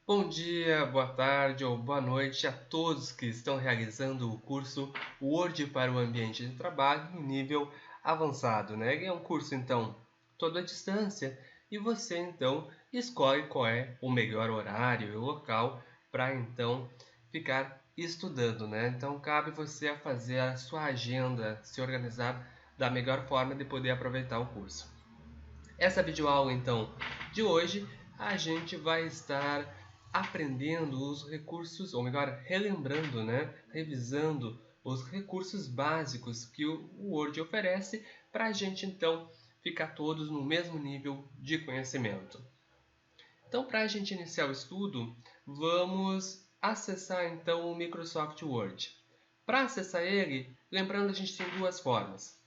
Bom dia, boa tarde ou boa noite a todos que estão realizando o curso Word para o Ambiente de Trabalho no nível avançado, né? É um curso, então, todo à distância e você, então, escolhe qual é o melhor horário e o local para, então, ficar estudando, né? Então, cabe você a fazer a sua agenda, se organizar da melhor forma de poder aproveitar o curso. Essa videoaula, então, de hoje, a gente vai estar aprendendo os recursos, ou melhor, relembrando, né? Revisando os recursos básicos que o Word oferece para a gente, então, ficar todos no mesmo nível de conhecimento. Então, para a gente iniciar o estudo, vamos acessar, então, o Microsoft Word. Para acessar ele, lembrando, a gente tem duas formas.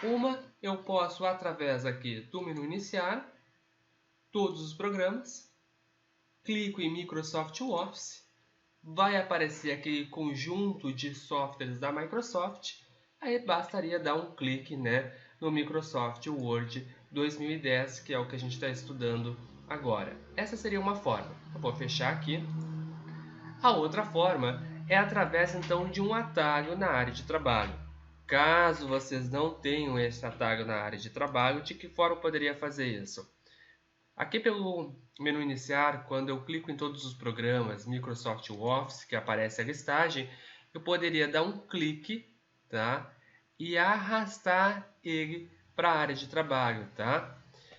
Uma, eu posso, através aqui do menu iniciar, todos os programas, clico em Microsoft Office, vai aparecer aquele conjunto de softwares da Microsoft, aí bastaria dar um clique, né, no Microsoft Word 2010, que é o que a gente está estudando agora. Essa seria uma forma. Eu vou fechar aqui. A outra forma é através então de um atalho na área de trabalho. Caso vocês não tenham esse atalho na área de trabalho, de que forma eu poderia fazer isso? Aqui pelo menu iniciar, quando eu clico em todos os programas Microsoft Office, que aparece a listagem, eu poderia dar um clique, tá? E arrastar ele para a área de trabalho, tá?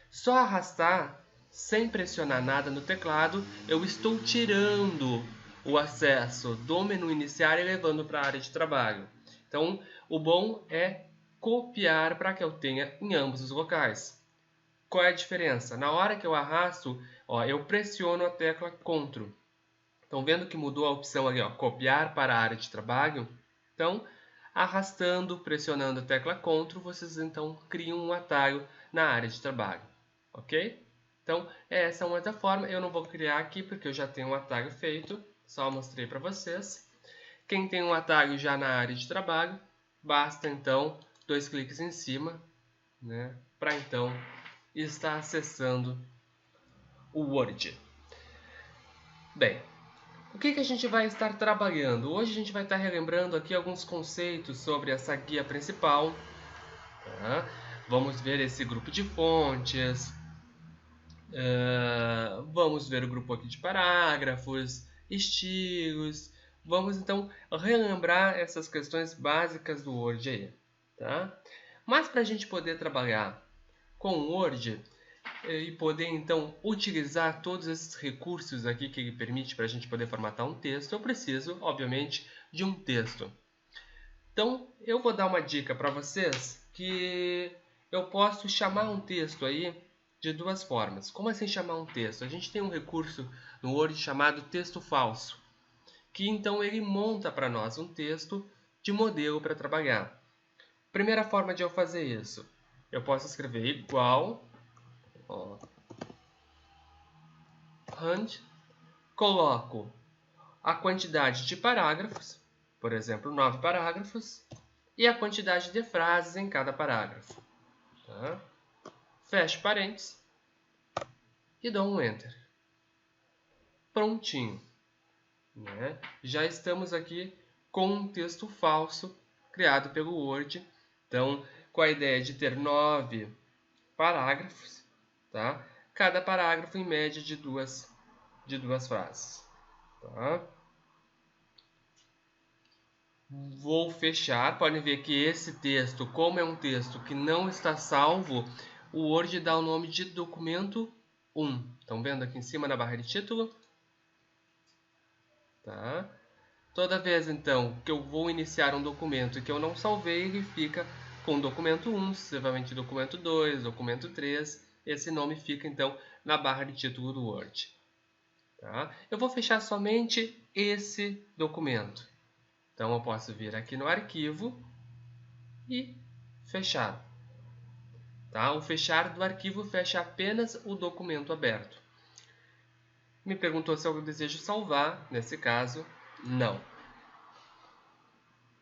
Só arrastar, sem pressionar nada no teclado, eu estou tirando o acesso do menu iniciar e levando para a área de trabalho. Então, o bom é copiar para que eu tenha em ambos os locais. Qual é a diferença? Na hora que eu arrasto, ó, eu pressiono a tecla Ctrl. Estão vendo que mudou a opção ali, ó, copiar para a área de trabalho? Então, arrastando, pressionando a tecla Ctrl, vocês então criam um atalho na área de trabalho, ok? Então, essa é uma outra forma. Eu não vou criar aqui porque eu já tenho um atalho feito, só mostrei para vocês. Quem tem um atalho já na área de trabalho, basta então dois cliques em cima, né, para então estar acessando o Word. Bem, o que a gente vai estar trabalhando? Hoje a gente vai estar relembrando aqui alguns conceitos sobre essa guia principal. Tá? Vamos ver esse grupo de fontes, vamos ver o grupo aqui de parágrafos, estilos. Vamos então relembrar essas questões básicas do Word aí. Tá? Mas para a gente poder trabalhar com o Word e poder então utilizar todos esses recursos aqui que ele permite para a gente poder formatar um texto, eu preciso, obviamente, de um texto. Então, eu vou dar uma dica para vocês que eu posso chamar um texto aí de duas formas. Como assim chamar um texto? A gente tem um recurso no Word chamado texto falso, que então ele monta para nós um texto de modelo para trabalhar. Primeira forma de eu fazer isso, eu posso escrever igual, ó, and, coloco a quantidade de parágrafos, por exemplo, 9 parágrafos, e a quantidade de frases em cada parágrafo. Tá? Fecho parênteses e dou um Enter. Prontinho. Né? Já estamos aqui com um texto falso criado pelo Word. Então, com a ideia de ter 9 parágrafos, tá? Cada parágrafo em média de duas frases. Tá? Vou fechar. Podem ver que esse texto, como é um texto que não está salvo, o Word dá o nome de documento 1. Estão vendo aqui em cima na barra de título? Tá? Toda vez, então, que eu vou iniciar um documento e que eu não salvei, ele fica com documento 1, sucessivamente documento 2, documento 3. Esse nome fica, então, na barra de título do Word. Tá? Eu vou fechar somente esse documento. Então, eu posso vir aqui no arquivo e fechar. Tá? O fechar do arquivo fecha apenas o documento aberto. Me perguntou se eu desejo salvar. Nesse caso, não.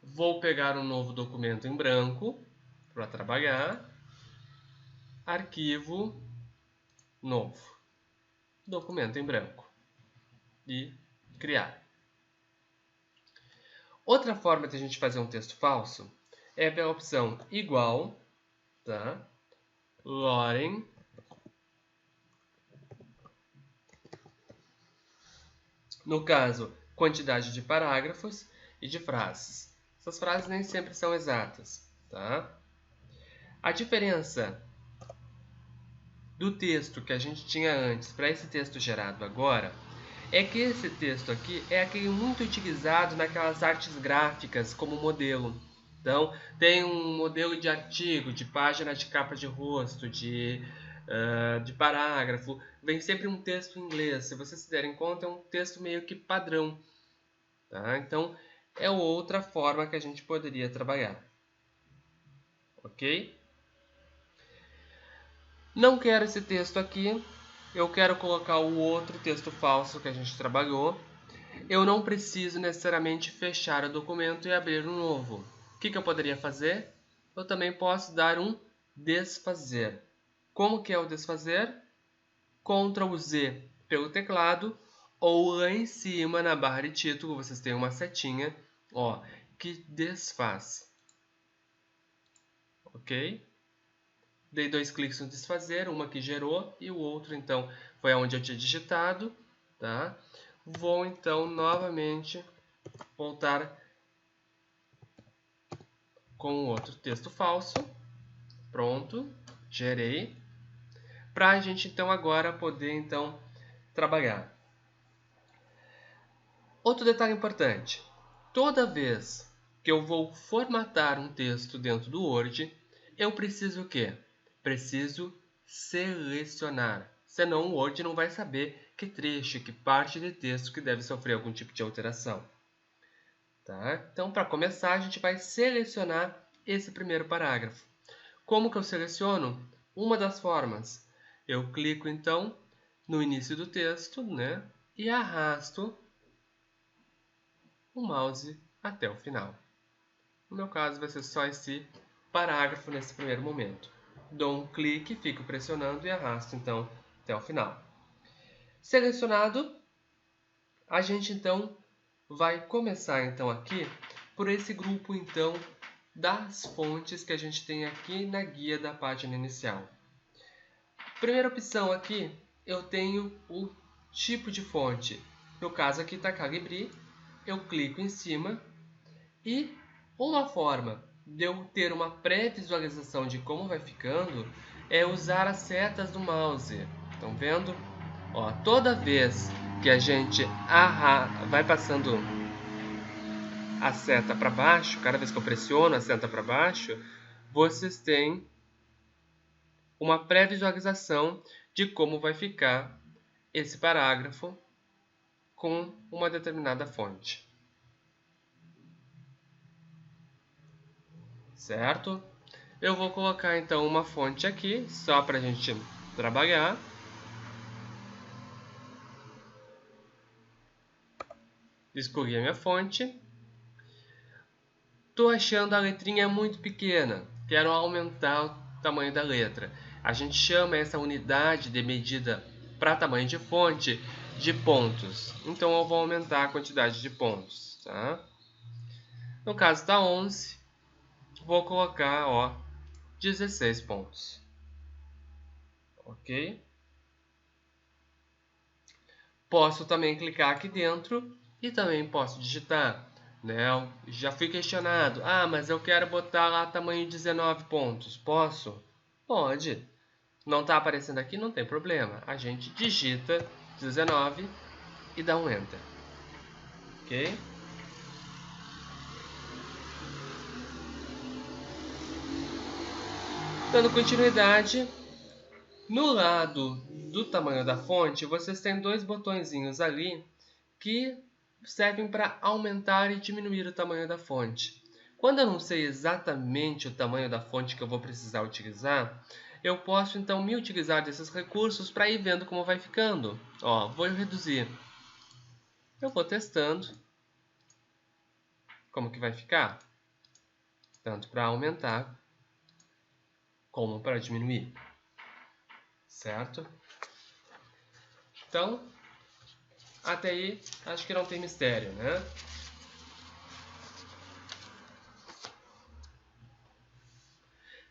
Vou pegar um novo documento em branco para trabalhar. Arquivo, novo. Documento em branco. e criar. Outra forma de a gente fazer um texto falso é pela opção igual, tá? Loren, no caso, quantidade de parágrafos e de frases. Essas frases nem sempre são exatas, tá? A diferença do texto que a gente tinha antes para esse texto gerado agora é que esse texto aqui é aquele muito utilizado naquelas artes gráficas como modelo. Então, tem um modelo de artigo, de página de capa de rosto, de parágrafo. Vem sempre um texto em inglês. Se vocês se derem conta, é um texto meio que padrão. Tá? Então, é outra forma que a gente poderia trabalhar. Ok? Não quero esse texto aqui. Eu quero colocar o outro texto falso que a gente trabalhou. Eu não preciso necessariamente fechar o documento e abrir um novo. O que eu poderia fazer? Eu também posso dar um desfazer. Como que é o desfazer? Ctrl Z pelo teclado ou lá em cima na barra de título vocês têm uma setinha, ó, que desfaz. Ok? Dei 2 cliques no desfazer, uma que gerou e o outro então foi onde eu tinha digitado, tá? Vou então novamente voltar com o outro texto falso. Pronto, gerei. Para a gente então agora poder então trabalhar. Outro detalhe importante. Toda vez que eu vou formatar um texto dentro do Word, eu preciso o quê? Preciso selecionar. Senão o Word não vai saber que trecho, que parte de texto que deve sofrer algum tipo de alteração. Tá? Então, para começar, a gente vai selecionar esse primeiro parágrafo. Como que eu seleciono? Uma das formas. Eu clico, então, no início do texto, né? E arrasto o mouse até o final. No meu caso, vai ser só esse parágrafo nesse primeiro momento. Dou um clique, fico pressionando e arrasto, então, até o final. Selecionado, a gente, então, vai começar, então, aqui por esse grupo, então, das fontes que a gente tem aqui na guia da página inicial. Primeira opção aqui, eu tenho o tipo de fonte. No caso aqui está Calibri, eu clico em cima e uma forma de eu ter uma pré-visualização de como vai ficando é usar as setas do mouse. Estão vendo? Ó, toda vez que a gente vai passando a seta para baixo, cada vez que eu pressiono a seta para baixo, vocês têm uma pré-visualização de como vai ficar esse parágrafo com uma determinada fonte. Certo? Eu vou colocar então uma fonte aqui, só para a gente trabalhar. Escolhi a minha fonte. Estou achando a letrinha muito pequena, quero aumentar o tamanho da letra. A gente chama essa unidade de medida para tamanho de fonte de pontos. Então eu vou aumentar a quantidade de pontos. Tá? No caso está 11, vou colocar 16 pontos. Ok? Posso também clicar aqui dentro e também posso digitar. Né? Já fui questionado. Ah, mas eu quero botar lá tamanho 19 pontos. Posso? Pode. Não está aparecendo aqui? Não tem problema. A gente digita 19 e dá um Enter. Ok? Dando continuidade, no lado do tamanho da fonte, vocês têm dois botõezinhos ali que servem para aumentar e diminuir o tamanho da fonte. Quando eu não sei exatamente o tamanho da fonte que eu vou precisar utilizar, eu posso então me utilizar desses recursos para ir vendo como vai ficando. Vou reduzir. Eu vou testando como que vai ficar, tanto para aumentar como para diminuir, certo? Então, Até aí, acho que não tem mistério, né?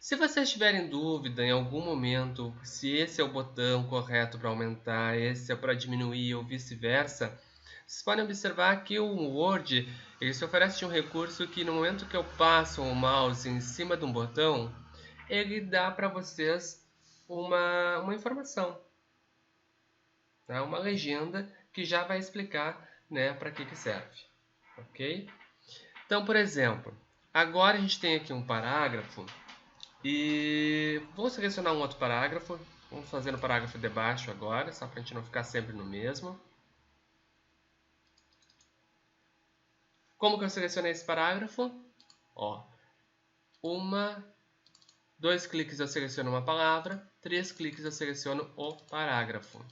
Se vocês tiverem dúvida em algum momento se esse é o botão correto para aumentar, esse é para diminuir ou vice-versa, vocês podem observar que o Word ele se oferece um recurso que no momento que eu passo o mouse em cima de um botão, ele dá para vocês uma informação, tá? Uma legenda que já vai explicar, né, para que serve, ok? Então, por exemplo, agora a gente tem aqui um parágrafo e vou selecionar um outro parágrafo. Vamos fazer no parágrafo de baixo agora, só para a gente não ficar sempre no mesmo. Como que eu selecionei esse parágrafo? Ó, dois cliques eu seleciono uma palavra, 3 cliques eu seleciono o parágrafo.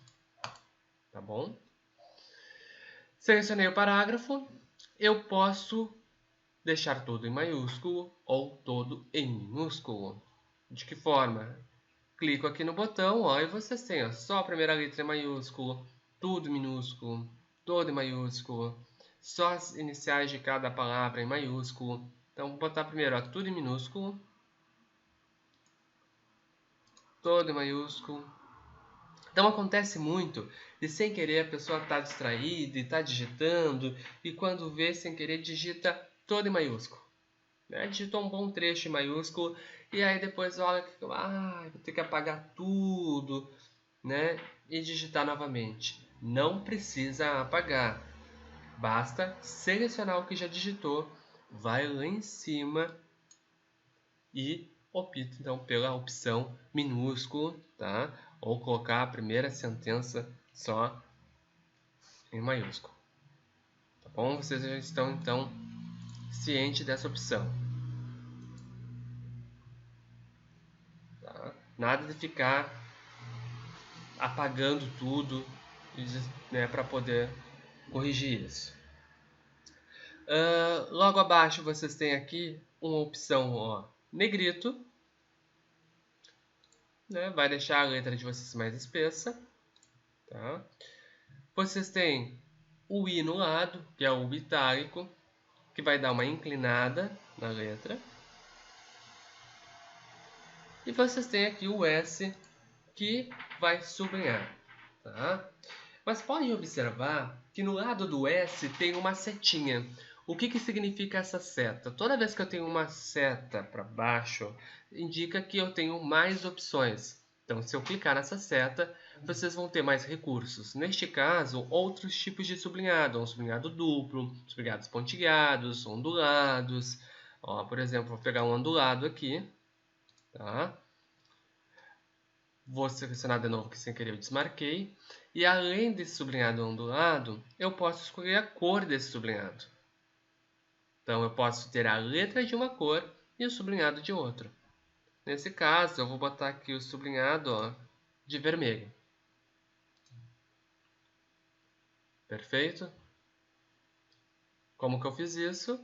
Tá bom? Selecionei o parágrafo, eu posso deixar tudo em maiúsculo ou todo em minúsculo. De que forma? Clico aqui no botão, ó, e vocês têm ó, só a primeira letra em maiúsculo, tudo minúsculo, todo em maiúsculo, só as iniciais de cada palavra em maiúsculo. Então, vou botar primeiro ó, tudo em minúsculo, todo em maiúsculo. Então, acontece muito de sem querer a pessoa está distraída e está digitando, e quando vê sem querer digita todo em maiúsculo. Né? Digitou um bom trecho em maiúsculo, e aí depois olha, vou ter que apagar tudo, né, e digitar novamente. Não precisa apagar, basta selecionar o que já digitou, vai lá em cima e opta então pela opção minúsculo, tá? Ou colocar a primeira sentença só em maiúsculo. Tá bom? Vocês já estão então cientes dessa opção. Tá? Nada de ficar apagando tudo, né, para poder corrigir isso. Logo abaixo vocês têm aqui uma opção ó, negrito, né? Vai deixar a letra de vocês mais espessa. Tá? Vocês têm o I no lado, que é o itálico, que vai dar uma inclinada na letra. E vocês têm aqui o S, que vai sublinhar. Tá? Mas podem observar que no lado do S tem uma setinha. O que significa essa seta? Toda vez que eu tenho uma seta para baixo, indica que eu tenho mais opções. Então, se eu clicar nessa seta, vocês vão ter mais recursos. Neste caso, outros tipos de sublinhado. Um sublinhado duplo, sublinhados pontilhados, ondulados. Ó, por exemplo, vou pegar um ondulado aqui. Tá? Vou selecionar de novo, que sem querer eu desmarquei. E além desse sublinhado ondulado, eu posso escolher a cor desse sublinhado. Então, eu posso ter a letra de uma cor e o sublinhado de outra. Nesse caso, eu vou botar aqui o sublinhado ó, de vermelho. Perfeito? Como que eu fiz isso?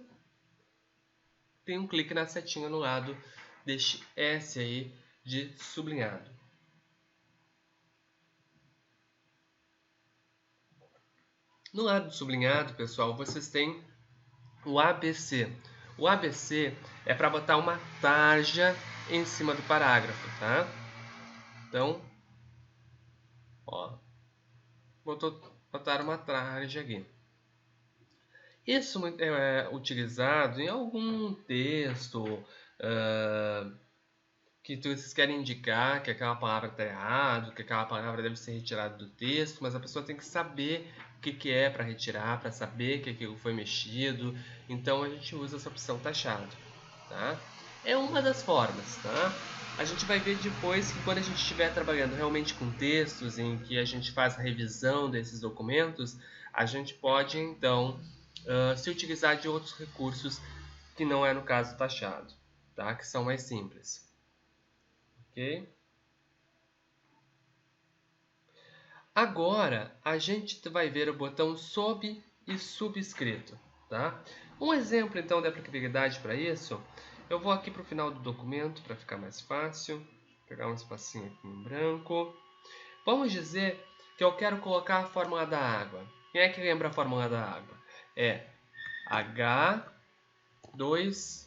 Tem um clique na setinha no lado deste S aí de sublinhado. No lado do sublinhado, pessoal, vocês têm o ABC. O ABC é para botar uma tarja em cima do parágrafo, tá? Então, ó, botar uma tarja aqui. Isso é utilizado em algum texto que vocês querem indicar que aquela palavra está errada, que aquela palavra deve ser retirada do texto, mas a pessoa tem que saber o que é para retirar, para saber que aquilo foi mexido. Então a gente usa essa opção taxado. Tá? É uma das formas. Tá? A gente vai ver depois que quando a gente estiver trabalhando realmente com textos em que a gente faz a revisão desses documentos, a gente pode então se utilizar de outros recursos que não é no caso taxado, tá? Que são mais simples. Ok? Agora a gente vai ver o botão sob e subscrito. Tá? Um exemplo então de aplicabilidade para isso, eu vou aqui para o final do documento para ficar mais fácil, vou pegar um espacinho aqui em branco. Vamos dizer que eu quero colocar a fórmula da água. Quem é que lembra a fórmula da água? É H2O.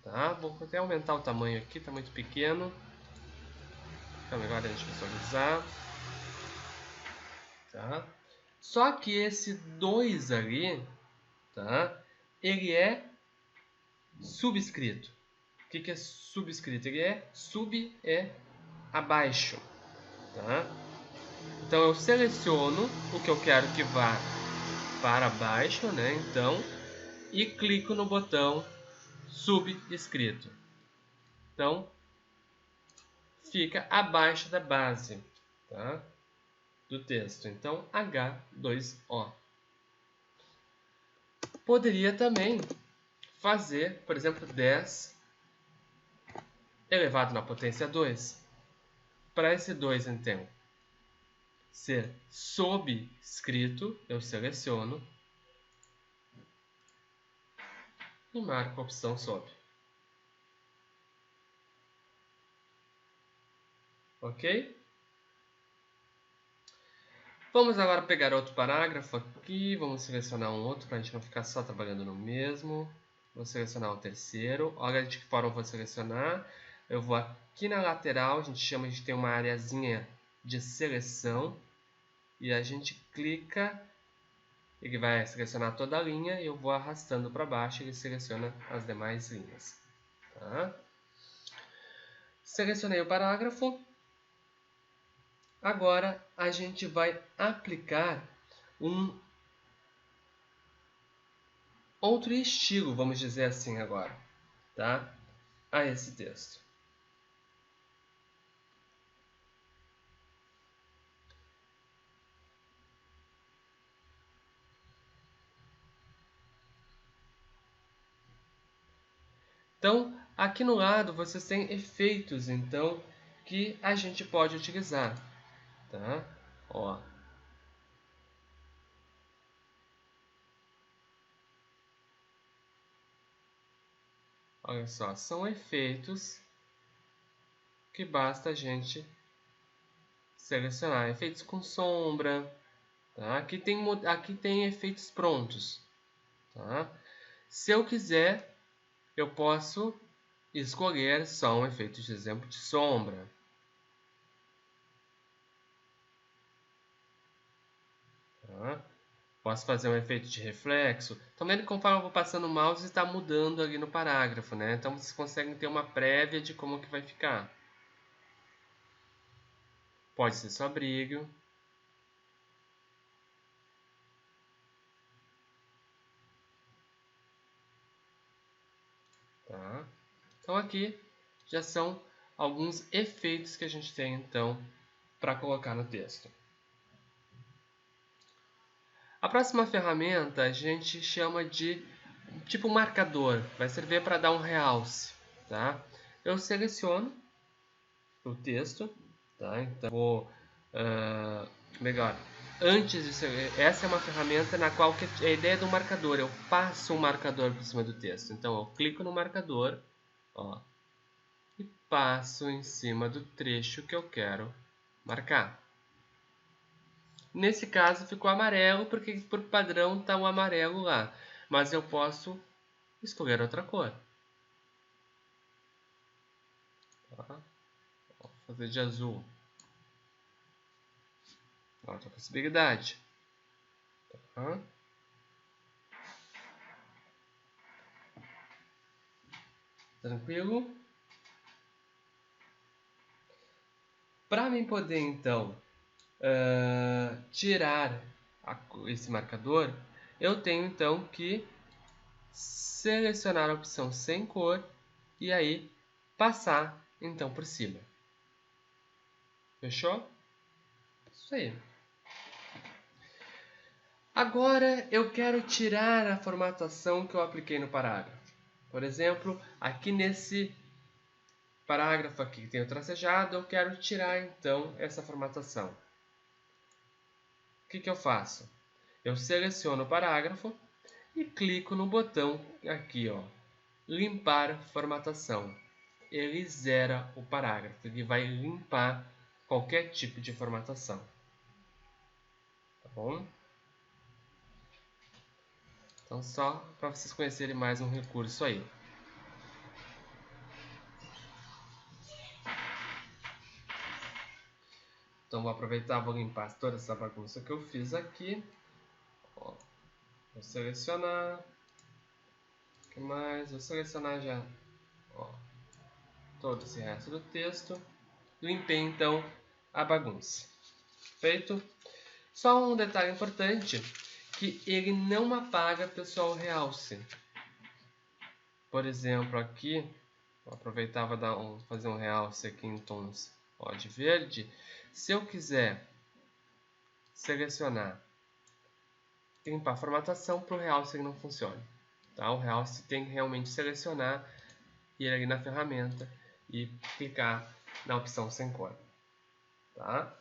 Tá? Vou até aumentar o tamanho aqui, está muito pequeno. Fica melhor a gente visualizar. Tá? Só que esse 2 ali, tá? Ele é subscrito. O que é subscrito? Ele é sub é abaixo. Tá? Então eu seleciono o que eu quero que vá para baixo, né? Então, e clico no botão subscrito. Então, fica abaixo da base, tá? Do texto. Então, H2O. Poderia também fazer, por exemplo, 10 elevado na potência 2. Para esse 2, então, ser subscrito, eu seleciono e marco a opção sob. Ok? Vamos agora pegar outro parágrafo aqui. Vamos selecionar um outro para a gente não ficar só trabalhando no mesmo. Vou selecionar o terceiro. Olha de que forma eu vou selecionar. Eu vou aqui na lateral, a gente tem uma areazinha de seleção. E a gente clica, ele vai selecionar toda a linha e eu vou arrastando para baixo e ele seleciona as demais linhas. Tá? Selecionei o parágrafo. Agora a gente vai aplicar um outro estilo, vamos dizer assim agora, tá? A esse texto. Então, aqui no lado vocês têm efeitos, então, que a gente pode utilizar, tá? Ó. Olha só, são efeitos que basta a gente selecionar. Efeitos com sombra, tá? Aqui tem efeitos prontos, tá? Se eu quiser, eu posso escolher só um efeito de exemplo de sombra. Tá? Posso fazer um efeito de reflexo. Estão vendo que conforme eu vou passando o mouse está mudando ali no parágrafo, né? Então vocês conseguem ter uma prévia de como que vai ficar. Pode ser só brilho. Tá? Então aqui já são alguns efeitos que a gente tem então para colocar no texto. A próxima ferramenta a gente chama de tipo marcador, vai servir para dar um realce, tá? Eu seleciono o texto, tá? Então vou melhor. Antes disso, essa é uma ferramenta na qual a ideia do marcador, eu passo um marcador por cima do texto. Então eu clico no marcador, ó, e passo em cima do trecho que eu quero marcar. Nesse caso ficou amarelo, porque por padrão está o amarelo lá. Mas eu posso escolher outra cor. Tá? Vou fazer de azul. Outra possibilidade. Tá? Tranquilo? Para mim poder então tirar esse marcador, eu tenho então que selecionar a opção sem cor e aí passar então por cima. Fechou? Isso aí. Agora eu quero tirar a formatação que eu apliquei no parágrafo. Por exemplo, aqui nesse parágrafo aqui que tem o tracejado, eu quero tirar então essa formatação. O que eu faço? Eu seleciono o parágrafo e clico no botão aqui, ó, limpar formatação. Ele zera o parágrafo, ele vai limpar qualquer tipo de formatação. bom? Então, só para vocês conhecerem mais um recurso aí. Então, vou aproveitar, vou limpar toda essa bagunça que eu fiz aqui. Ó, vou selecionar. O que mais? Vou selecionar já, ó, todo esse resto do texto. Limpei, então, a bagunça. Feito? Só um detalhe importante, que ele não apaga, pessoal, o realce. Por exemplo, aqui, vou aproveitar e fazer um realce aqui em tons, ó, de verde. Se eu quiser selecionar e limpar a formatação, para o realce ele não funciona. Tá? O realce tem que realmente selecionar, ir ali na ferramenta e clicar na opção sem cor. Tá?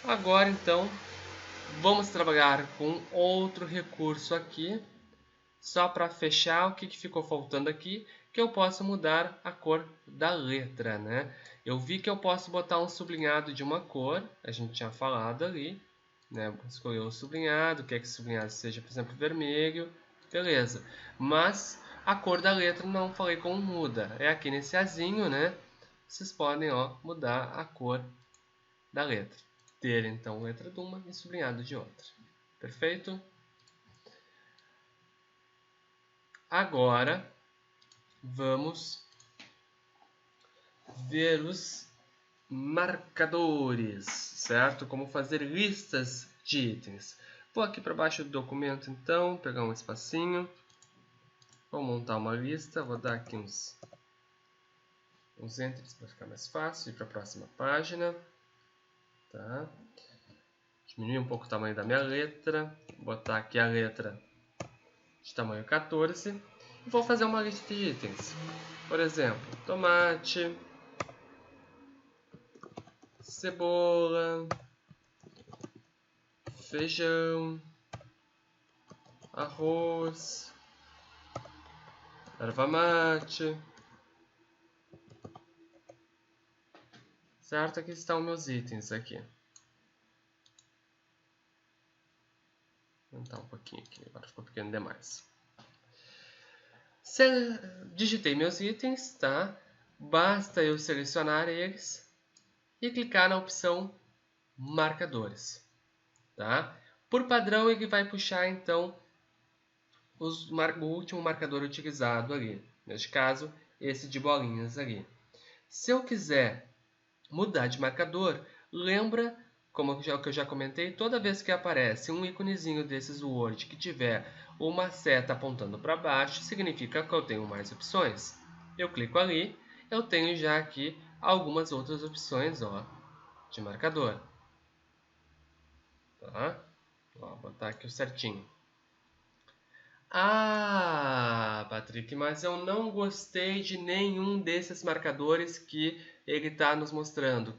Agora, então, vamos trabalhar com outro recurso aqui, só para fechar o que ficou faltando aqui, que eu posso mudar a cor da letra, né? Eu vi que eu posso botar um sublinhado de uma cor, a gente tinha falado ali, né? Escolher o sublinhado, quer que o sublinhado seja, por exemplo, vermelho, beleza. Mas a cor da letra não falei como muda, é aqui nesse azinho, né? Vocês podem, ó, mudar a cor da letra. Ter, então, letra de uma e sublinhado de outra. Perfeito? Agora, vamos ver os marcadores, certo? Como fazer listas de itens. Vou aqui para baixo do documento, então, pegar um espacinho. Vou montar uma lista, vou dar aqui uns entres para ficar mais fácil, ir para a próxima página. Tá? Diminuir um pouco o tamanho da minha letra, botar aqui a letra de tamanho 14 e vou fazer uma lista de itens. Por exemplo, tomate, cebola, feijão, arroz, erva mate. Certo? Aqui estão meus itens aqui. Vou aumentar um pouquinho aqui, agora ficou pequeno demais. Digitei meus itens, tá? Basta eu selecionar eles e clicar na opção marcadores, tá? Por padrão ele vai puxar então o último marcador utilizado ali, neste caso esse de bolinhas ali. Se eu quiser mudar de marcador, lembra, como eu já comentei, toda vez que aparece um íconezinho desses Word que tiver uma seta apontando para baixo, significa que eu tenho mais opções. Eu clico ali, eu tenho já aqui algumas outras opções, ó, de marcador. Tá? Vou botar aqui o certinho. Ah, Patrick, mas eu não gostei de nenhum desses marcadores que ele está nos mostrando.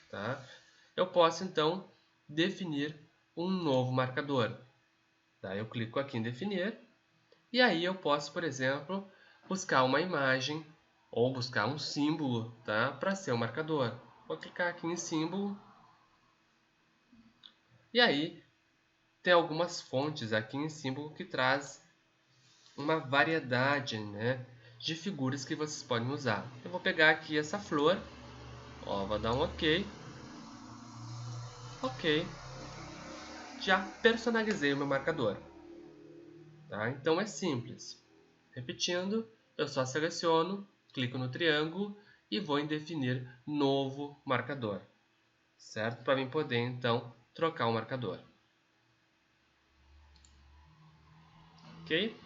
Tá? Eu posso, então, definir um novo marcador. Tá? Eu clico aqui em definir. E aí eu posso, por exemplo, buscar uma imagem ou buscar um símbolo, tá? Para ser o marcador. Vou clicar aqui em símbolo. E aí tem algumas fontes aqui em símbolo que traz uma variedade, né, de figuras que vocês podem usar. Eu vou pegar aqui essa flor, ó, vou dar um OK. OK. Já personalizei o meu marcador. Tá? Então é simples. Repetindo, eu só seleciono, clico no triângulo e vou em definir novo marcador. Certo? Para mim poder então trocar o marcador. Ok?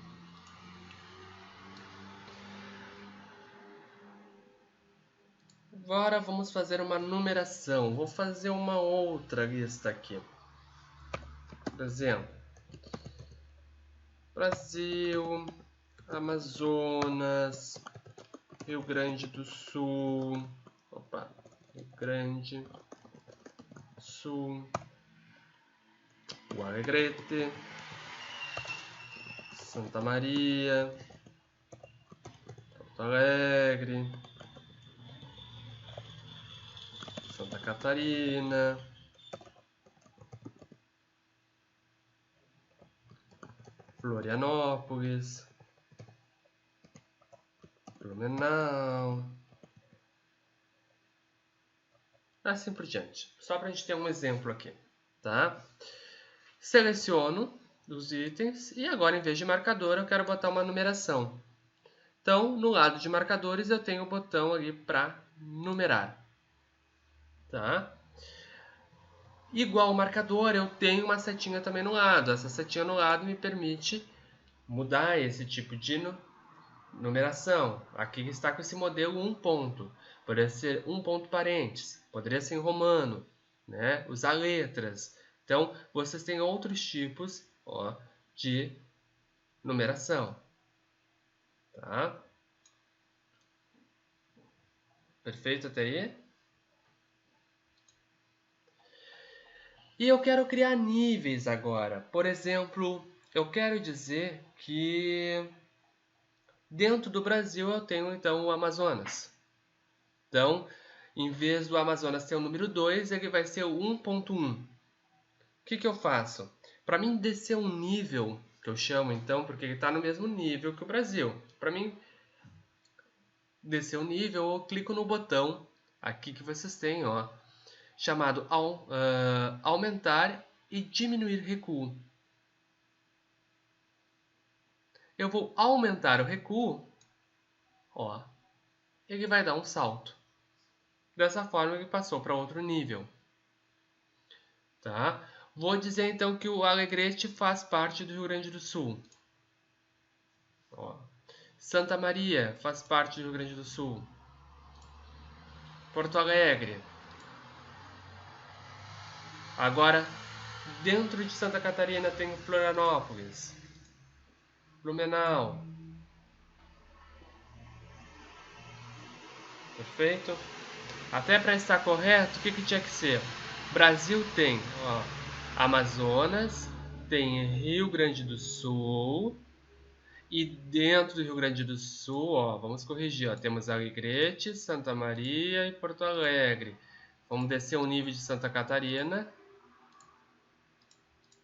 Agora vamos fazer uma numeração. Vou fazer uma outra lista aqui. Por exemplo, Brasil, Amazonas, Rio Grande do Sul, Rio Grande do Sul, o Alegrete, Santa Maria, Alegre, Santa Catarina, Florianópolis, Blumenau, assim por diante. Só para a gente ter um exemplo aqui, tá? Seleciono os itens e agora, em vez de marcador, eu quero botar uma numeração. Então, no lado de marcadores, eu tenho o botão ali para numerar, tá? Igual o marcador, eu tenho uma setinha também no lado. Essa setinha no lado me permite mudar esse tipo de numeração. Aqui está com esse modelo 1 ponto. Poderia ser 1 ponto parênteses, poderia ser em romano, né? Usar letras. Então, vocês têm outros tipos, ó, de numeração. Tá? Perfeito até aí? E eu quero criar níveis agora. Por exemplo, eu quero dizer que dentro do Brasil eu tenho então o Amazonas. Então, em vez do Amazonas ter o número 2, ele vai ser o 1.1. O que eu faço? Para mim descer um nível, que eu chamo então, porque ele está no mesmo nível que o Brasil. Para mim descer um nível, eu clico no botão aqui que vocês têm, ó, chamado aumentar e diminuir recuo. Eu vou aumentar o recuo, ó, ele vai dar um salto. Dessa forma ele passou para outro nível. Tá? Vou dizer então que o Alegrete faz parte do Rio Grande do Sul. Ó. Santa Maria faz parte do Rio Grande do Sul. Porto Alegre. Agora, dentro de Santa Catarina tem Florianópolis, Blumenau. Perfeito? Até para estar correto, o que tinha que ser? Brasil tem, ó, Amazonas, tem Rio Grande do Sul, e dentro do Rio Grande do Sul, ó, vamos corrigir, ó, temos Alegrete, Santa Maria e Porto Alegre. Vamos descer o nível de Santa Catarina.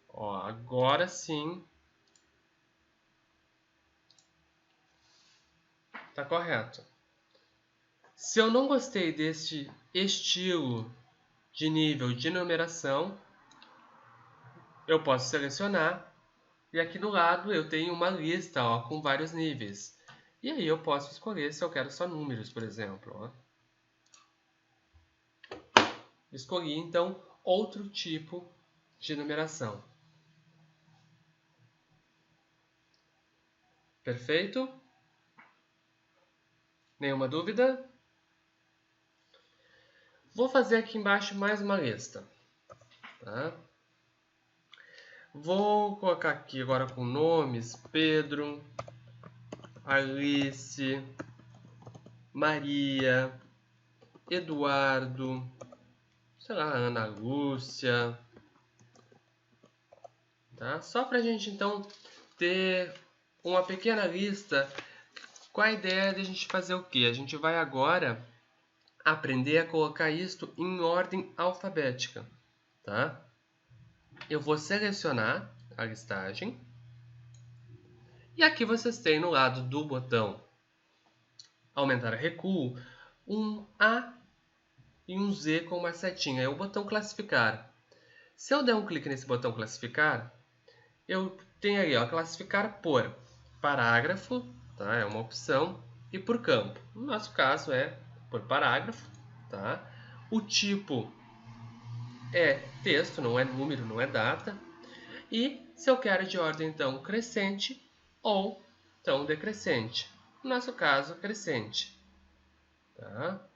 Ó, agora sim tá correto. Se eu não gostei deste estilo de nível de numeração, eu posso selecionar e aqui do lado eu tenho uma lista, ó, com vários níveis. E aí eu posso escolher se eu quero só números, por exemplo. Ó. Escolhi então outro tipo de numeração. Perfeito? Nenhuma dúvida? Vou fazer aqui embaixo mais uma lista. Tá? Vou colocar aqui agora com nomes: Pedro, Alice, Maria, Eduardo, sei lá, Ana Lúcia. Tá? Só para a gente então ter uma pequena lista com a ideia de a gente fazer o que? A gente vai agora aprender a colocar isto em ordem alfabética. Tá? Eu vou selecionar a listagem. E aqui vocês têm no lado do botão aumentar recuo um A e um Z com uma setinha. É o botão classificar. Se eu der um clique nesse botão classificar, eu tenho aí, ó, classificar por parágrafo, tá? É uma opção, e por campo. No nosso caso é por parágrafo, tá? O tipo é texto, não é número, não é data. E se eu quero de ordem então crescente ou então decrescente. No nosso caso, crescente. Tá?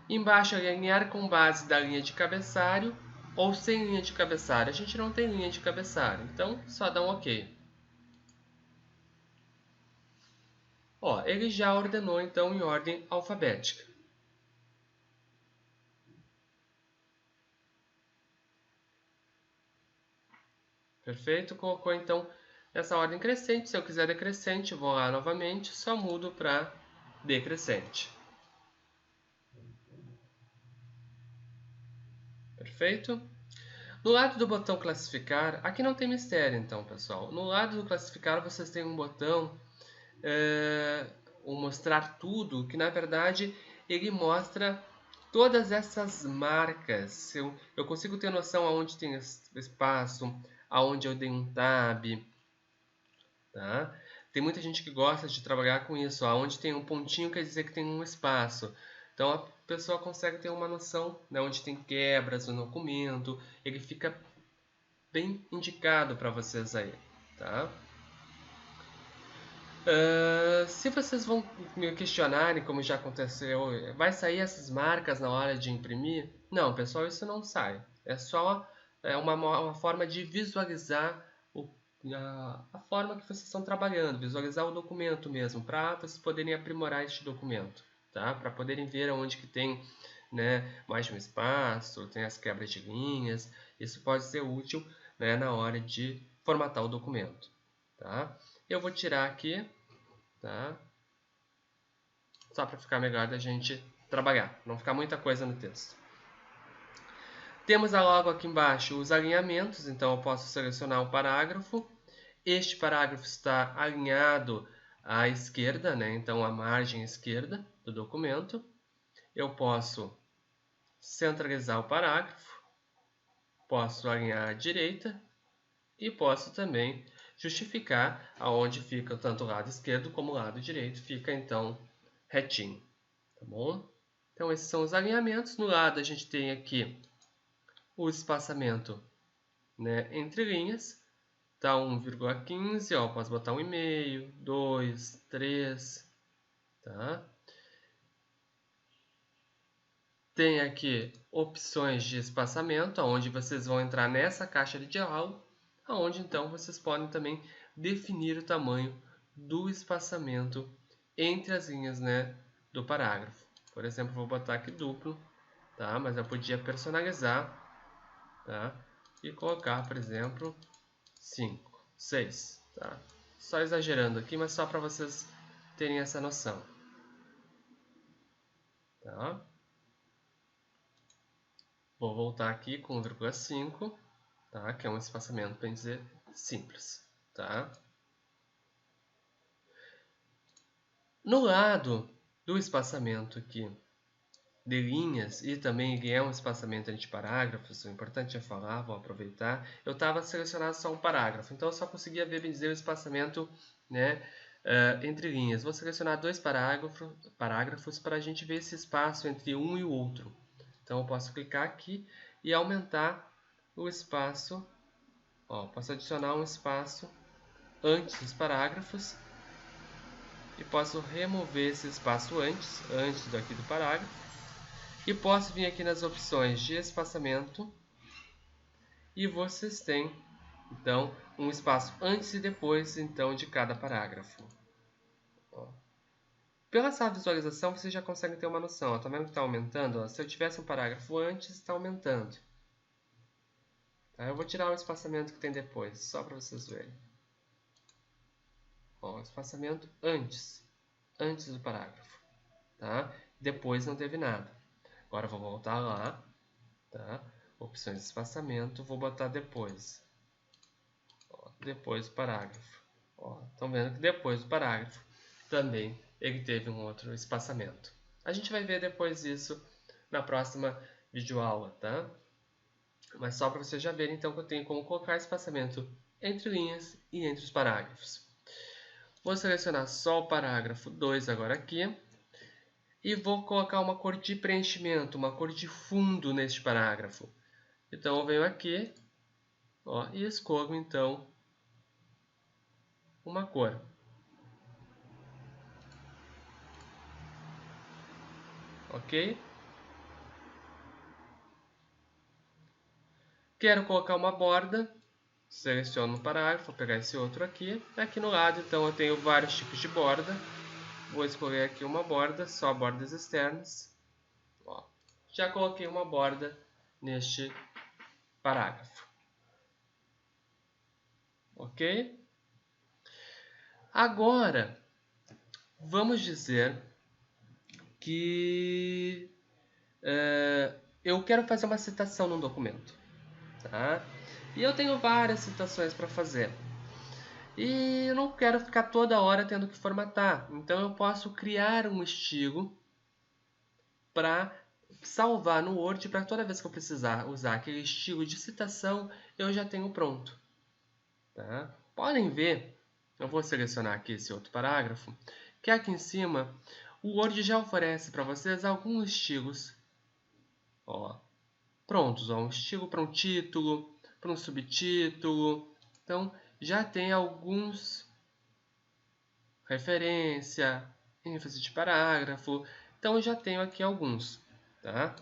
Embaixo, alinhar com base da linha de cabeçalho ou sem linha de cabeçalho. A gente não tem linha de cabeçalho, então só dá um OK. Ó, ele já ordenou então em ordem alfabética. Perfeito? Colocou então Essa ordem crescente, se eu quiser decrescente, vou lá novamente, só mudo para decrescente. Perfeito? No lado do botão classificar, aqui não tem mistério então, pessoal. No lado do classificar vocês têm um botão, o mostrar tudo, que na verdade ele mostra todas essas marcas. Eu consigo ter noção aonde tem espaço, aonde eu dei um tab, tá? Tem muita gente que gosta de trabalhar com isso. Aonde tem um pontinho quer dizer que tem um espaço. Então a pessoa consegue ter uma noção, né, onde tem quebras no documento. Ele fica bem indicado para vocês aí, tá? Se vocês vão me questionarem, como já aconteceu, vai sair essas marcas na hora de imprimir? Não, pessoal, isso não sai. É só uma forma de visualizar a forma que vocês estão trabalhando, visualizar o documento mesmo, para vocês poderem aprimorar este documento, tá? Para poderem ver onde que tem, né, mais de um espaço, tem as quebras de linhas. Isso pode ser útil, né, na hora de formatar o documento, tá? Eu vou tirar aqui, tá? Só para ficar melhor da gente trabalhar, não ficar muita coisa no texto. Temos logo aqui embaixo os alinhamentos, então eu posso selecionar um parágrafo. Este parágrafo está alinhado à esquerda, né? Então à margem esquerda do documento. Eu posso centralizar o parágrafo, posso alinhar à direita e posso também justificar aonde fica tanto o lado esquerdo como o lado direito, fica então retinho, tá bom? Então esses são os alinhamentos. No lado a gente tem aqui o espaçamento, né, entre linhas, tá 1,15, ó, posso botar 1,5, 2, 3, tá? Tem aqui opções de espaçamento, onde vocês vão entrar nessa caixa de diálogo, onde então vocês podem também definir o tamanho do espaçamento entre as linhas, né, do parágrafo. Por exemplo, vou botar aqui duplo, tá? Mas eu podia personalizar, tá? E colocar, por exemplo, 5, 6, tá? Só exagerando aqui, mas só para vocês terem essa noção, tá? Vou voltar aqui com 1,5, tá? Que é um espaçamento, bem dizer, simples, tá? No lado do espaçamento aqui de linhas, e também ele é um espaçamento entre parágrafos, o importante é falar, vou aproveitar, eu estava selecionado só um parágrafo, então eu só conseguia ver, bem dizer, o espaçamento, né, entre linhas. Vou selecionar dois parágrafos para a gente ver esse espaço entre um e o outro. Então eu posso clicar aqui e aumentar o espaço, ó, posso adicionar um espaço antes dos parágrafos e posso remover esse espaço antes daqui do parágrafo, e posso vir aqui nas opções de espaçamento e vocês têm então um espaço antes e depois então de cada parágrafo. Ó. Pela essa visualização você já consegue ter uma noção. Está vendo que está aumentando? Ó. Se eu tivesse um parágrafo antes, está aumentando. Tá? Eu vou tirar o espaçamento que tem depois, só para vocês verem. Ó, espaçamento antes do parágrafo. Tá? Depois não teve nada. Agora eu vou voltar lá, tá? Opções de espaçamento, vou botar depois. Ó, depois do parágrafo. Estão vendo que depois do parágrafo também ele teve um outro espaçamento. A gente vai ver depois isso na próxima videoaula, tá? Mas só para vocês já verem então que eu tenho como colocar espaçamento entre linhas e entre os parágrafos. Vou selecionar só o parágrafo 2 agora aqui. E vou colocar uma cor de preenchimento, uma cor de fundo neste parágrafo. Então eu venho aqui, ó, e escolho então uma cor. Ok? Quero colocar uma borda, seleciono o parágrafo, vou pegar esse outro aqui. Aqui no lado então eu tenho vários tipos de borda. Vou escolher aqui uma borda, só bordas externas. Ó, já coloquei uma borda neste parágrafo. Ok? Agora, vamos dizer que eu quero fazer uma citação num documento, tá? E eu tenho várias citações para fazer. E eu não quero ficar toda hora tendo que formatar. Então eu posso criar um estilo para salvar no Word, para toda vez que eu precisar usar aquele estilo de citação, eu já tenho pronto. Tá? Podem ver, eu vou selecionar aqui esse outro parágrafo, que aqui em cima o Word já oferece para vocês alguns estilos. Ó, prontos, ó, um estilo para um título, para um subtítulo. Então já tem alguns referência, ênfase de parágrafo. Então eu já tenho aqui alguns, tá?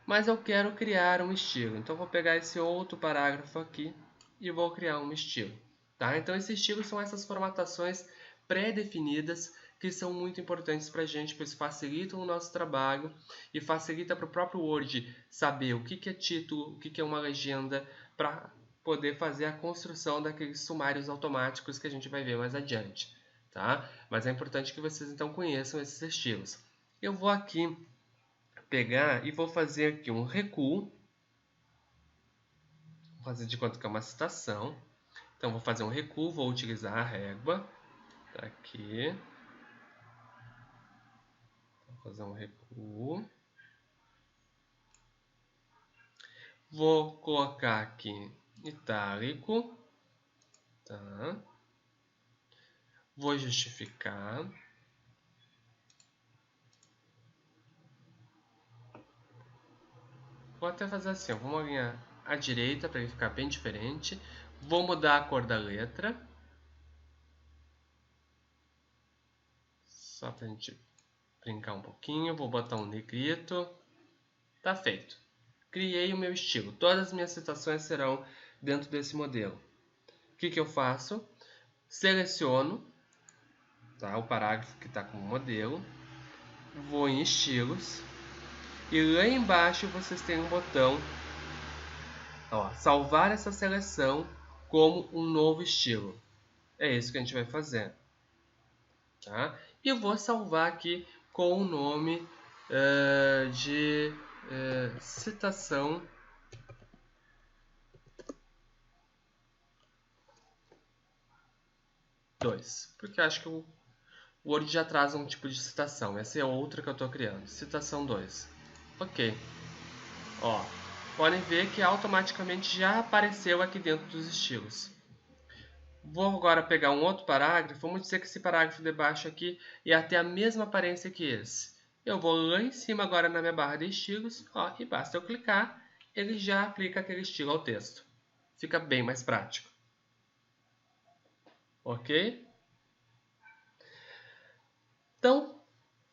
Mas eu quero criar um estilo. Então vou pegar esse outro parágrafo aqui e vou criar um estilo, tá? Então esses estilos são essas formatações pré-definidas que são muito importantes para a gente, pois facilitam o nosso trabalho e facilita para o próprio Word saber o que é título, o que é uma legenda, para poder fazer a construção daqueles sumários automáticos que a gente vai ver mais adiante, tá? Mas é importante que vocês então conheçam esses estilos. Eu vou aqui pegar e vou fazer aqui um recuo. Vou fazer de conta que é uma citação. Então vou fazer um recuo, vou utilizar a régua. Tá aqui. Vou fazer um recuo. Vou colocar aqui itálico. Tá. Vou justificar. Vou até fazer assim, ó. Vamos alinhar à direita para ele ficar bem diferente. Vou mudar a cor da letra. Só para a gente brincar um pouquinho. Vou botar um negrito. Tá feito. Criei o meu estilo. Todas as minhas citações serão dentro desse modelo. O que eu faço? Seleciono, tá, o parágrafo que está como modelo. Vou em estilos. E lá embaixo vocês têm um botão, ó, salvar essa seleção como um novo estilo. É isso que a gente vai fazer. Tá? E eu vou salvar aqui com o nome de citação 2. Porque eu acho que o Word já traz um tipo de citação. Essa é outra que eu estou criando. Citação 2. Ok. Ó, podem ver que automaticamente já apareceu aqui dentro dos estilos. Vou agora pegar um outro parágrafo. Vamos dizer que esse parágrafo de baixo aqui ia ter a mesma aparência que esse. Eu vou lá em cima agora na minha barra de estilos, ó, e basta eu clicar, ele já aplica aquele estilo ao texto. Fica bem mais prático. Ok? Então,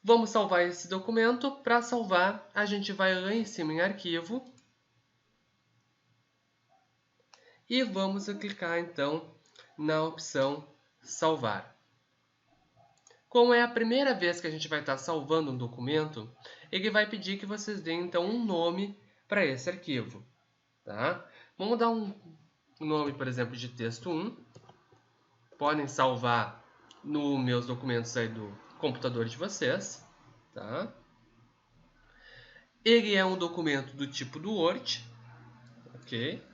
vamos salvar esse documento. Para salvar, a gente vai lá em cima em arquivo. E vamos clicar então na opção salvar. Como é a primeira vez que a gente vai estar salvando um documento, ele vai pedir que vocês deem então um nome para esse arquivo. Tá? Vamos dar um nome, por exemplo, de texto 1. Podem salvar nos meus documentos aí do computador de vocês. Tá? Ele é um documento do tipo do Word. Ok?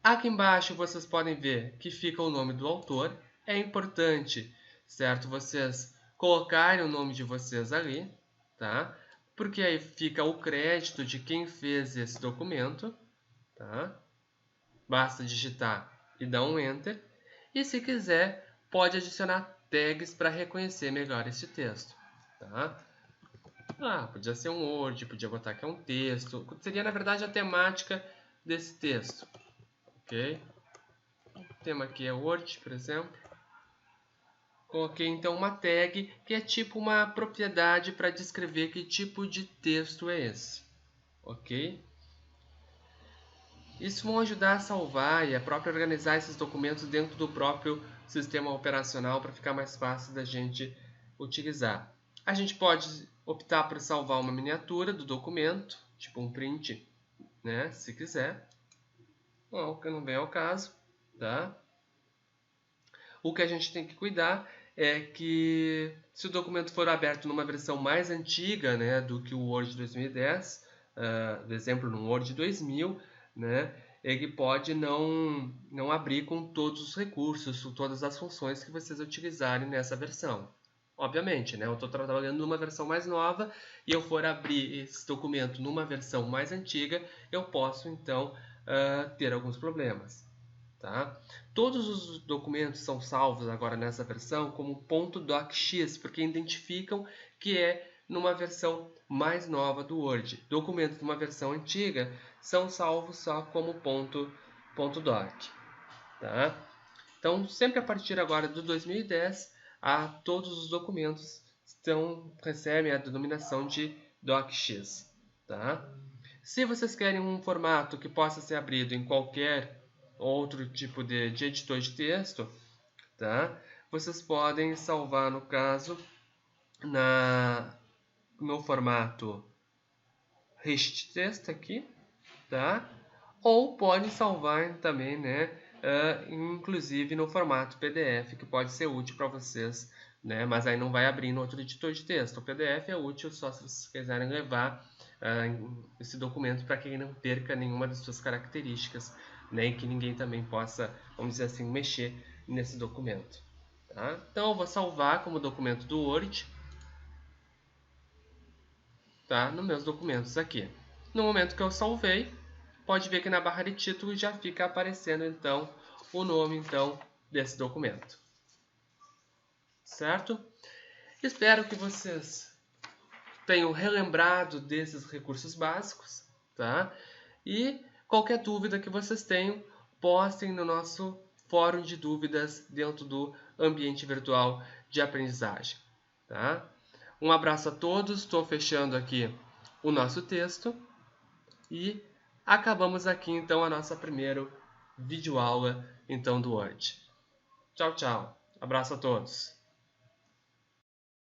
Aqui embaixo vocês podem ver que fica o nome do autor. É importante, certo, vocês colocarem o nome de vocês ali, tá? Porque aí fica o crédito de quem fez esse documento, tá? Basta digitar e dar um Enter. E se quiser, pode adicionar tags para reconhecer melhor esse texto, tá? Podia ser um Word, podia botar que é um texto. Seria, na verdade, a temática desse texto. Ok? O tema aqui é Word, por exemplo. Coloquei então uma tag que é tipo uma propriedade para descrever que tipo de texto é esse. Ok? Isso vai ajudar a salvar e a própria organizar esses documentos dentro do próprio sistema operacional para ficar mais fácil da gente utilizar. A gente pode optar por salvar uma miniatura do documento, tipo um print, né? Se quiser. Não, que não vem ao caso, tá? O que a gente tem que cuidar é que se o documento for aberto numa versão mais antiga, né, do que o Word 2010, por exemplo, no Word 2000, né, ele pode não abrir com todos os recursos, com todas as funções que vocês utilizarem nessa versão. Obviamente, né, eu estou trabalhando numa versão mais nova e eu for abrir esse documento numa versão mais antiga, eu posso então ter alguns problemas. Tá? Todos os documentos são salvos agora nessa versão como .docx, porque identificam que é numa versão mais nova do Word. Documentos de uma versão antiga são salvos só como .doc. Tá? Então, sempre a partir agora do 2010, todos os documentos recebem a denominação de docx. Tá? Se vocês querem um formato que possa ser abrido em qualquer outro tipo de editor de texto, tá? Vocês podem salvar, no caso, no formato rich-text aqui, tá? Ou podem salvar também, né, inclusive no formato PDF, que pode ser útil para vocês, né? Mas aí não vai abrir no outro editor de texto. O PDF é útil só se vocês quiserem levar esse documento para que ele não perca nenhuma das suas características, né, e que ninguém também possa, vamos dizer assim, mexer nesse documento. Tá? Então eu vou salvar como documento do Word, tá? Nos meus documentos aqui. No momento que eu salvei, pode ver que na barra de título já fica aparecendo então o nome então desse documento. Certo? Espero que vocês tenham relembrado desses recursos básicos, tá? E qualquer dúvida que vocês tenham, postem no nosso fórum de dúvidas dentro do ambiente virtual de aprendizagem, tá? Um abraço a todos, estou fechando aqui o nosso texto e acabamos aqui então a nossa primeira videoaula então do Word. Tchau, tchau. Abraço a todos.